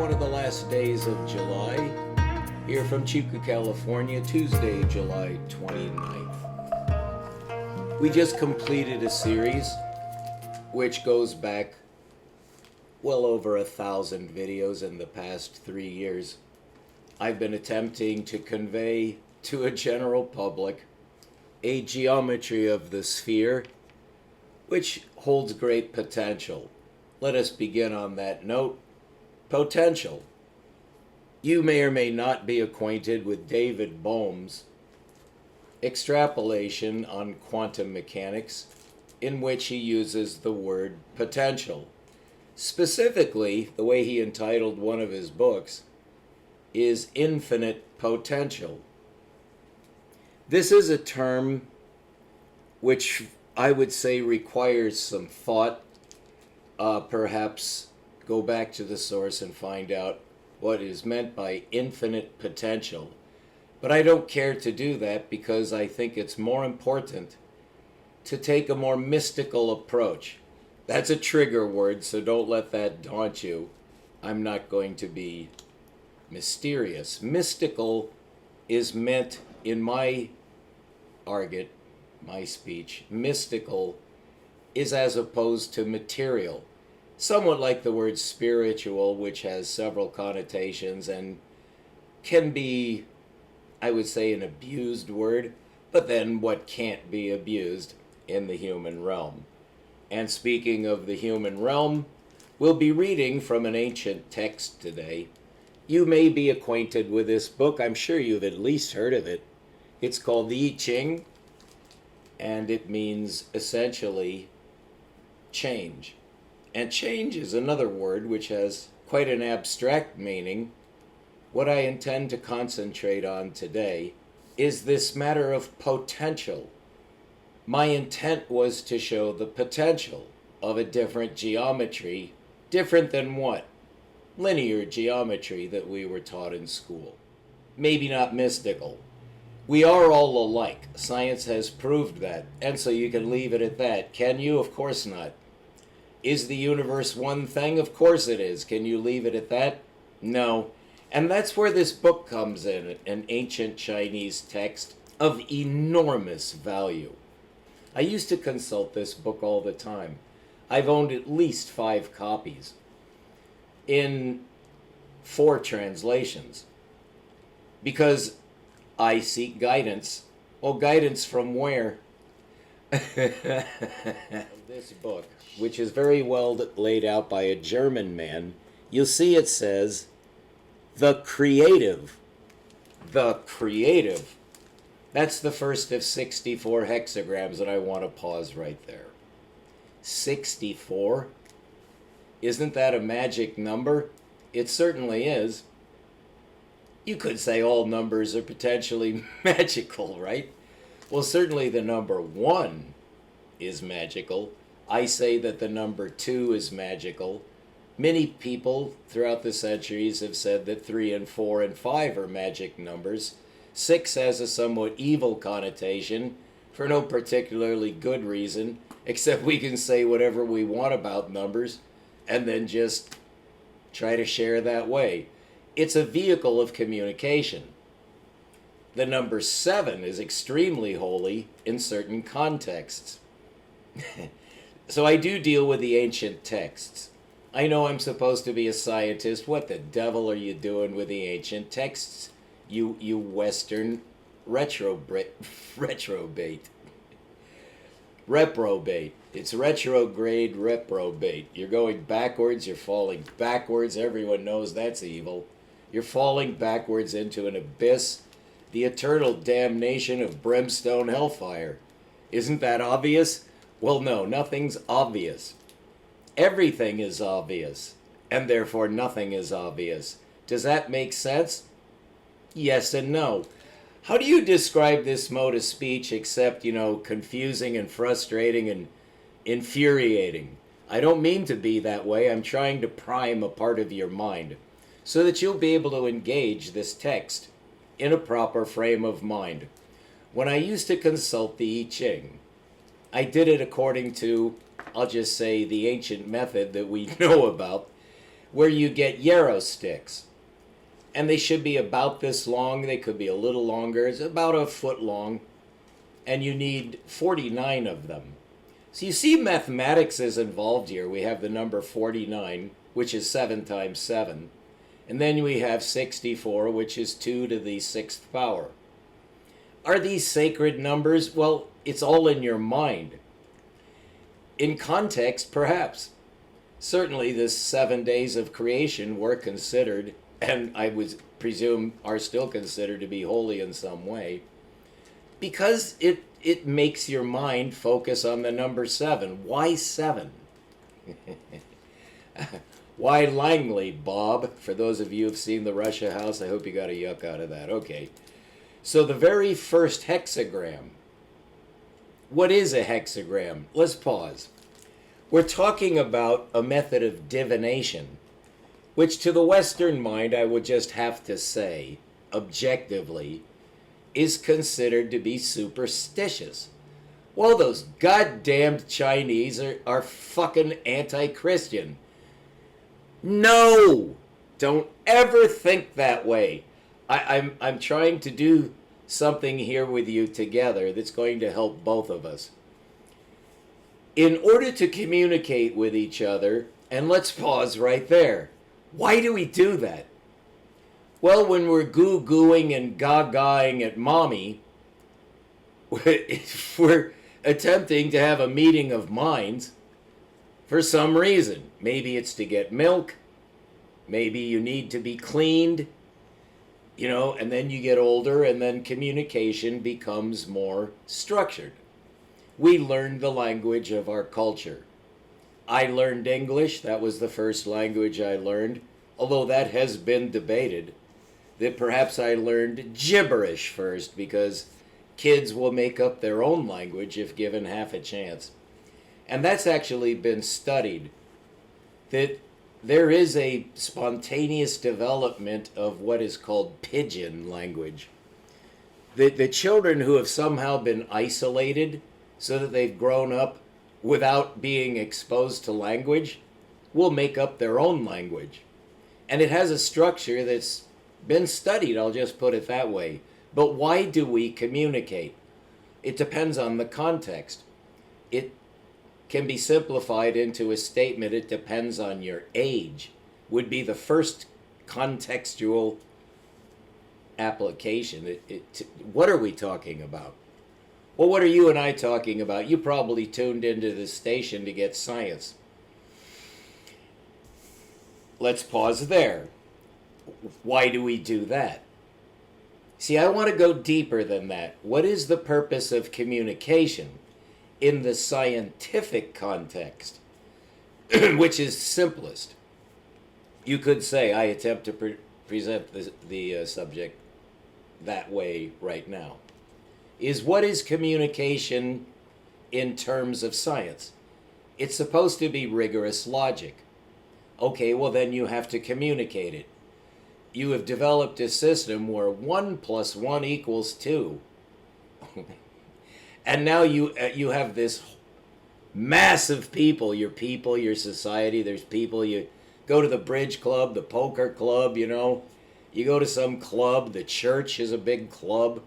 one of the last days of July, here from Chico, California, Tuesday, July 29th. We just completed a series which goes back well over 1,000 videos in the past 3 years. I've been attempting to convey to a general public a geometry of the sphere which holds great potential. Let us begin on that note. Potential. You may or may not be acquainted with David Bohm's extrapolation on quantum mechanics, in which he uses the word potential. Specifically, the way he entitled one of his books is infinite potential. This is a term which I would say requires some thought. Perhaps go back to the source and find out what is meant by infinite potential. But I don't care to do that because I think it's more important to take a more mystical approach. That's a trigger word, so don't let that daunt you. I'm not going to be mysterious. Mystical is meant, in my argot, my speech, mystical is as opposed to material. Somewhat like the word spiritual, which has several connotations and can be, I would say, an abused word, but then what can't be abused in the human realm. And speaking of the human realm, we'll be reading from an ancient text today. You may be acquainted with this book. I'm sure you've at least heard of it. It's called the I Ching, and it means essentially change. And change is another word which has quite an abstract meaning. What I intend to concentrate on today is this matter of potential. My intent was to show the potential of a different geometry, different than what? Linear geometry that we were taught in school. Maybe not mystical. We are all alike. Science has proved that, and so you can leave it at that. Can you? Of course not. Is the universe one thing? Of course it is. Can you leave it at that? No. And that's where this book comes in, an ancient Chinese text of enormous value. I used to consult this book all the time. I've owned at least 5 copies in 4 translations because I seek guidance. Well, guidance from where? This book, which is very well laid out by a German man, you'll see it says, the creative. The creative. That's the first of 64 hexagrams, and I want to pause right there. 64? Isn't that a magic number? It certainly is. You could say all numbers are potentially magical, right? Well, certainly the number 1 is magical. I say that the number 2 is magical. Many people throughout the centuries have said that 3 and 4 and 5 are magic numbers. 6 has a somewhat evil connotation for no particularly good reason, except we can say whatever we want about numbers and then just try to share that way. It's a vehicle of communication. The number 7 is extremely holy in certain contexts. So I do deal with the ancient texts. I know I'm supposed to be a scientist. What the devil are you doing with the ancient texts? You Western reprobate. Reprobate. It's retrograde reprobate. You're going backwards, you're falling backwards. Everyone knows that's evil. You're falling backwards into an abyss, the eternal damnation of brimstone hellfire. Isn't that obvious? Well, no, nothing's obvious. Everything is obvious, and therefore nothing is obvious. Does that make sense? Yes and no. How do you describe this mode of speech except, confusing and frustrating and infuriating? I don't mean to be that way. I'm trying to prime a part of your mind so that you'll be able to engage this text in a proper frame of mind. When I used to consult the I Ching, I did it according to, I'll just say, the ancient method that we know about, where you get yarrow sticks. And they should be about this long. They could be a little longer. It's about a foot long. And you need 49 of them. So you see mathematics is involved here. We have the number 49, which is 7 times 7. And then we have 64, which is 2 to the 6th power. Are these sacred numbers? Well, it's all in your mind. In context, perhaps. Certainly the 7 days of creation were considered, and I would presume are still considered to be holy in some way, because it makes your mind focus on the number 7. Why 7? Why Langley, Bob? For those of you who've seen the Russia House, I hope you got a yuck out of that. Okay. So the very first hexagram. What is a hexagram? Let's pause. We're talking about a method of divination, which to the Western mind, I would just have to say, objectively, is considered to be superstitious. Well, those goddamned Chinese are fucking anti-Christian. No! Don't ever think that way. I'm trying to do something here with you together that's going to help both of us. In order to communicate with each other, and let's pause right there. Why do we do that? Well, when we're goo-gooing and gaga-ing at mommy, if we're attempting to have a meeting of minds for some reason. Maybe it's to get milk. Maybe you need to be cleaned. And then you get older and then communication becomes more structured. We learned the language of our culture. I learned English. That was the first language I learned, although that has been debated, that perhaps I learned gibberish first because kids will make up their own language if given half a chance. And that's actually been studied, that there is a spontaneous development of what is called pidgin language. The children who have somehow been isolated so that they've grown up without being exposed to language will make up their own language. And it has a structure that's been studied, I'll just put it that way. But why do we communicate? It depends on the context. It can be simplified into a statement, it depends on your age, would be the first contextual application. What are we talking about? Well, what are you and I talking about? You probably tuned into this station to get science. Let's pause there. Why do we do that? See, I want to go deeper than that. What is the purpose of communication in the scientific context, which is simplest? You could say, I attempt to present the subject that way right now, is what is communication in terms of science? It's supposed to be rigorous logic. Okay, well then you have to communicate it. You have developed a system where 1 + 1 = 2. And now you have this massive people, your society, there's people, you go to the bridge club, the poker club, you go to some club, the church is a big club,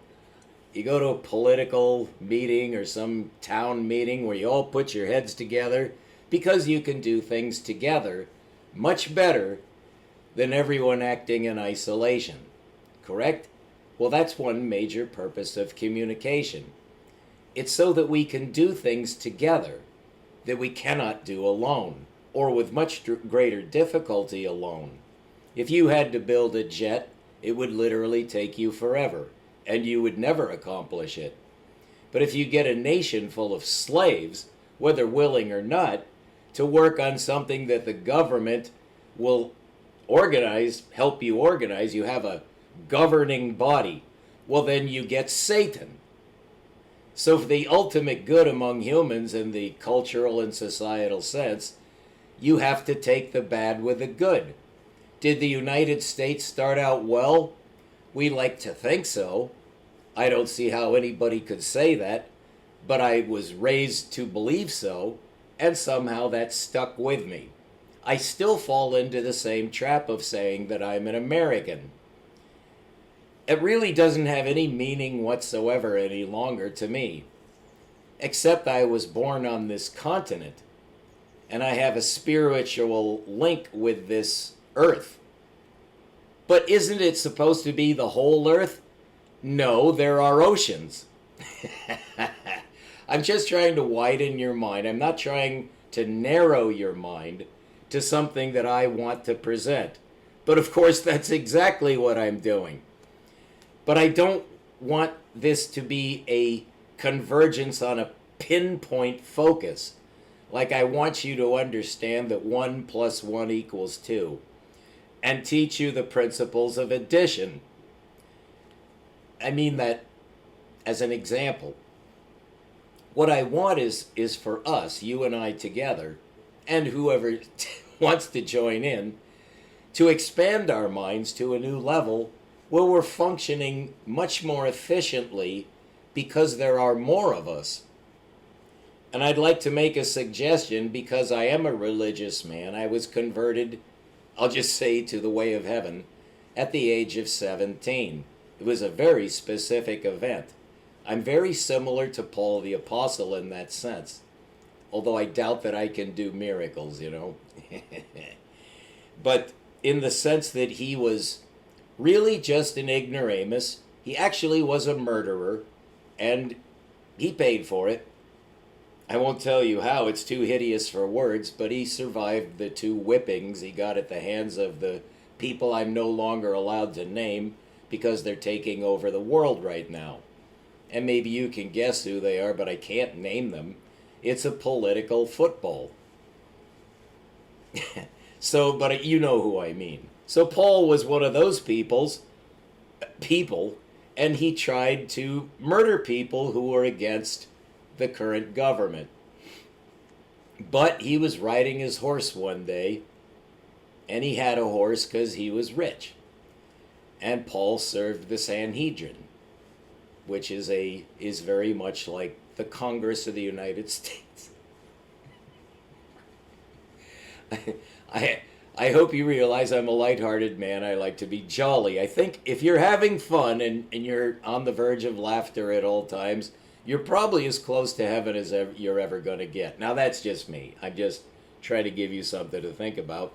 you go to a political meeting or some town meeting where you all put your heads together because you can do things together much better than everyone acting in isolation. Correct? Well, that's one major purpose of communication. It's so that we can do things together that we cannot do alone, or with much greater difficulty alone. If you had to build a jet, it would literally take you forever, and you would never accomplish it. But if you get a nation full of slaves, whether willing or not, to work on something that the government will help you organize, you have a governing body, well then you get Satan. So for the ultimate good among humans in the cultural and societal sense, you have to take the bad with the good. Did the United States start out well? We like to think so. I don't see how anybody could say that, but I was raised to believe so, and somehow that stuck with me. I still fall into the same trap of saying that I'm an American. It really doesn't have any meaning whatsoever any longer to me, except I was born on this continent and I have a spiritual link with this earth. But isn't it supposed to be the whole earth? No, there are oceans. I'm just trying to widen your mind. I'm not trying to narrow your mind to something that I want to present. But of course, that's exactly what I'm doing. But I don't want this to be a convergence on a pinpoint focus. Like I want you to understand that 1 + 1 = 2 and teach you the principles of addition. I mean that as an example. What I want is for us, you and I together, and whoever wants to join in, to expand our minds to a new level where we're functioning much more efficiently because there are more of us. And I'd like to make a suggestion because I am a religious man. I was converted, I'll just say, to the way of heaven at the age of 17. It was a very specific event. I'm very similar to Paul the Apostle in that sense, although I doubt that I can do miracles, you know. But in the sense that he was really just an ignoramus, he actually was a murderer, and he paid for it. I won't tell you how, it's too hideous for words, but he survived the 2 whippings he got at the hands of the people I'm no longer allowed to name because they're taking over the world right now. And maybe you can guess who they are, but I can't name them. It's a political football. But you know who I mean. So Paul was one of those people, and he tried to murder people who were against the current government. But he was riding his horse one day, and he had a horse because he was rich. And Paul served the Sanhedrin, which is very much like the Congress of the United States. I hope you realize I'm a lighthearted man. I like to be jolly. I think if you're having fun and you're on the verge of laughter at all times, you're probably as close to heaven as you're ever going to get. Now, that's just me. I'm just trying to give you something to think about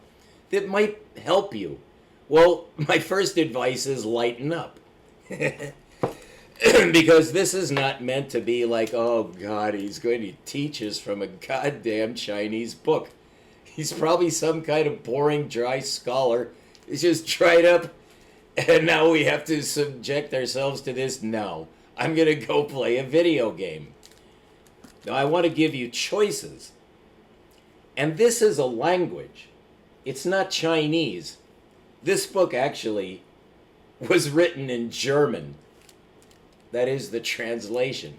that might help you. Well, my first advice is lighten up. Because this is not meant to be like, oh God, he's going to teach us from a goddamn Chinese book. He's probably some kind of boring, dry scholar. He's just dried up, and now we have to subject ourselves to this? No. I'm going to go play a video game. Now, I want to give you choices. And this is a language. It's not Chinese. This book actually was written in German. That is the translation.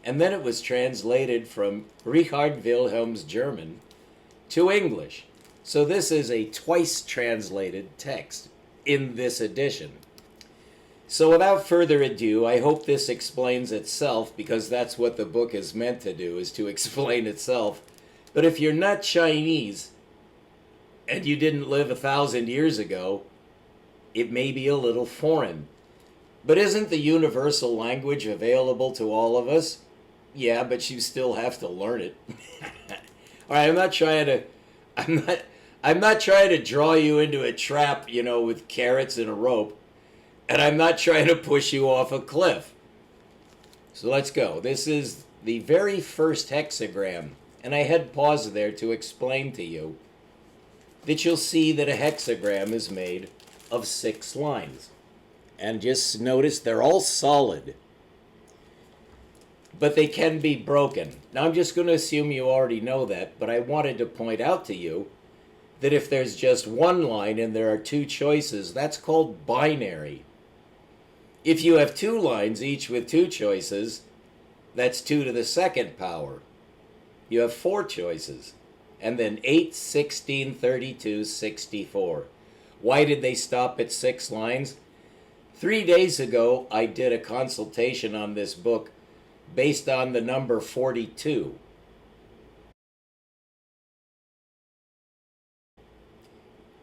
And then it was translated from Richard Wilhelm's German to English. So this is a twice translated text in this edition. So without further ado, I hope this explains itself, because that's what the book is meant to do, is to explain itself. But if you're not Chinese and you didn't live 1,000 years ago, it may be a little foreign. But isn't the universal language available to all of us? Yeah, but you still have to learn it. All right, I'm not trying to draw you into a trap, with carrots and a rope. And I'm not trying to push you off a cliff. So let's go. This is the very first hexagram. And I had pause there to explain to you that you'll see that a hexagram is made of 6 lines. And just notice they're all solid. But they can be broken. Now I'm just going to assume you already know that, but I wanted to point out to you that if there's just one line and there are 2 choices, that's called binary. If you have 2 lines, each with 2 choices, that's 2 to the 2nd power. You have 4 choices. And then 8, 16, 32, 64. Why did they stop at 6 lines? 3 days ago, I did a consultation on this book based on the number 42.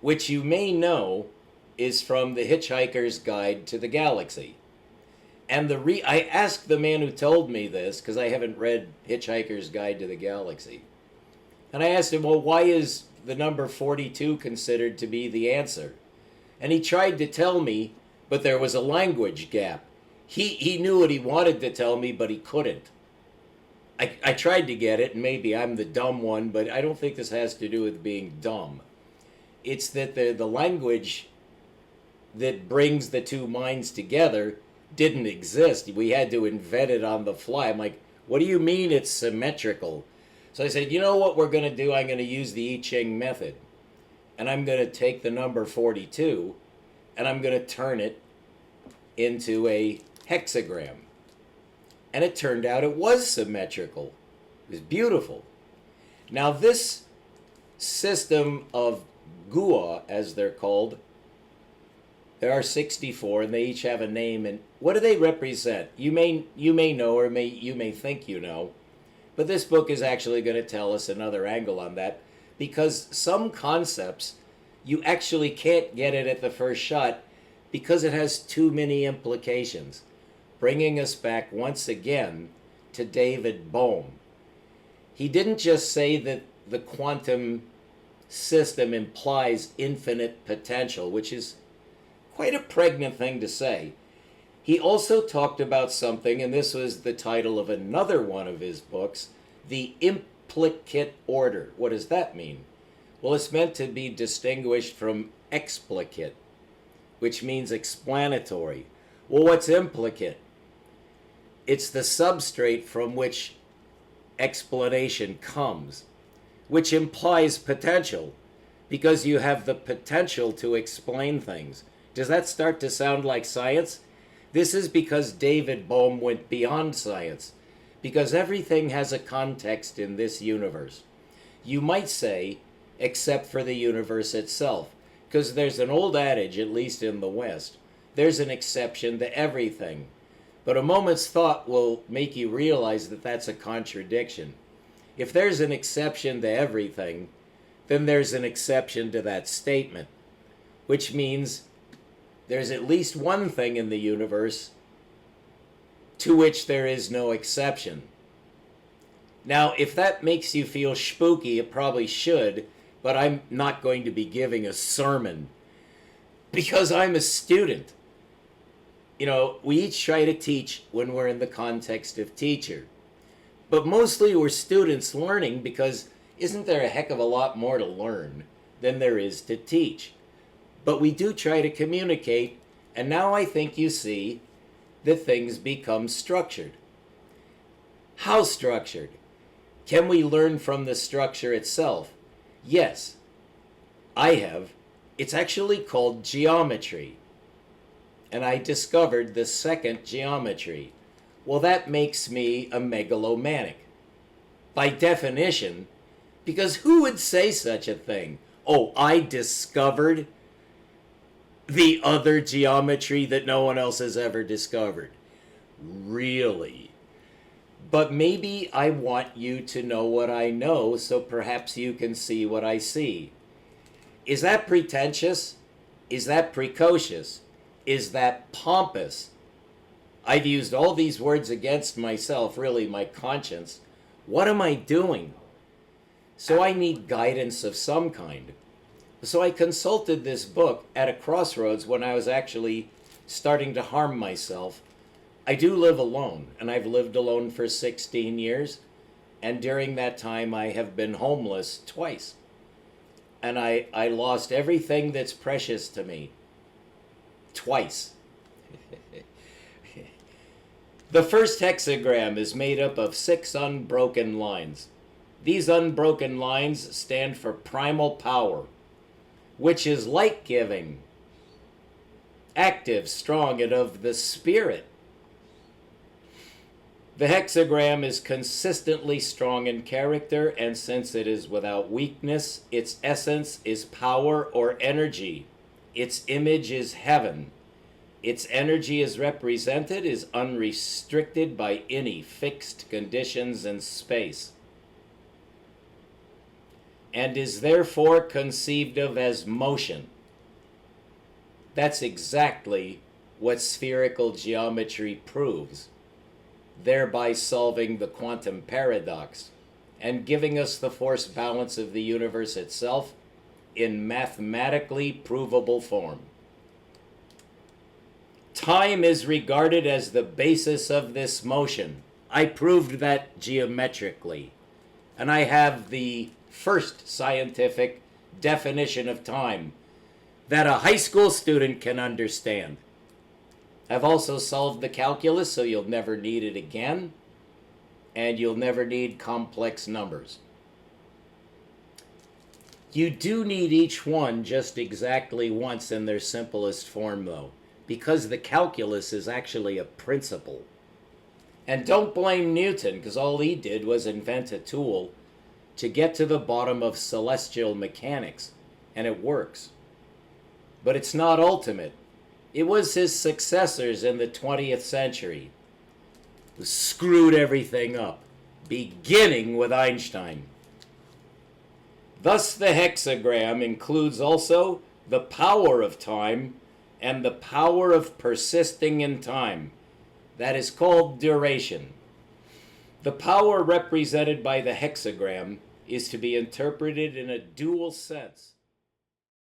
which you may know is from the Hitchhiker's Guide to the Galaxy. And I asked the man who told me this, because I haven't read Hitchhiker's Guide to the Galaxy. And I asked him, well, why is the number 42 considered to be the answer? And he tried to tell me, but there was a language gap. He knew what he wanted to tell me, but he couldn't. I tried to get it, and maybe I'm the dumb one, but I don't think this has to do with being dumb. It's that the language that brings the two minds together didn't exist. We had to invent it on the fly. I'm like, what do you mean it's symmetrical? So I said, you know what we're going to do? I'm going to use the I Ching method. And I'm going to take the number 42, and I'm going to turn it into a hexagram. And it turned out it was symmetrical. It was beautiful. Now this system of gua, as they're called, there are 64, and they each have a name. And what do they represent? You may know, or you may think you know, but this book is actually going to tell us another angle on that, because some concepts you actually can't get it at the first shot because it has too many implications. Bringing us back once again to David Bohm. He didn't just say that the quantum system implies infinite potential, which is quite a pregnant thing to say. He also talked about something, and this was the title of another one of his books, the implicate order. What does that mean? Well, it's meant to be distinguished from explicate, which means explanatory. Well, what's implicate? It's the substrate from which explanation comes, which implies potential, because you have the potential to explain things. Does that start to sound like science? This is because David Bohm went beyond science, because everything has a context in this universe. You might say, except for the universe itself, because there's an old adage, at least in the West, there's an exception to everything. But a moment's thought will make you realize that that's a contradiction. If there's an exception to everything, then there's an exception to that statement, which means there's at least one thing in the universe to which there is no exception. Now, if that makes you feel spooky, it probably should, but I'm not going to be giving a sermon because I'm a student. You know, we each try to teach when we're in the context of teacher. But mostly we're students learning, because isn't there a heck of a lot more to learn than there is to teach? But we do try to communicate, and now I think you see that things become structured. How structured? Can we learn from the structure itself? Yes, I have. It's actually called geometry. And I discovered the second geometry. Well, that makes me a megalomaniac. By definition, because who would say such a thing? Oh, I discovered the other geometry that no one else has ever discovered. Really? But maybe I want you to know what I know, so perhaps you can see what I see. Is that pretentious? Is that precocious? Is that pompous? I've used all these words against myself, really, my conscience. What am I doing? So I need guidance of some kind. So I consulted this book at a crossroads when I was actually starting to harm myself. I do live alone, and I've lived alone for 16 years, and during that time I have been homeless twice. And I lost everything that's precious to me. Twice. The first hexagram is made up of 6 unbroken lines. These unbroken lines stand for primal power, which is light-giving, active, strong, and of the spirit. The hexagram is consistently strong in character, and since it is without weakness, its essence is power or energy. Its image is heaven. Its energy as represented is unrestricted by any fixed conditions in space. and is therefore conceived of as motion. That's exactly what spherical geometry proves, thereby solving the quantum paradox and giving us the force balance of the universe itself in mathematically provable form. Time is regarded as the basis of this motion. I proved that geometrically, and I have the first scientific definition of time that a high school student can understand. I've also solved the calculus, so you'll never need it again, and you'll never need complex numbers. You do need each one just exactly once in their simplest form, though, because the calculus is actually a principle. And don't blame Newton, because all he did was invent a tool to get to the bottom of celestial mechanics, and it works. But it's not ultimate. It was his successors in the 20th century who screwed everything up, beginning with Einstein. Thus, the hexagram includes also the power of time and the power of persisting in time. That is called duration. The power represented by the hexagram is to be interpreted in a dual sense.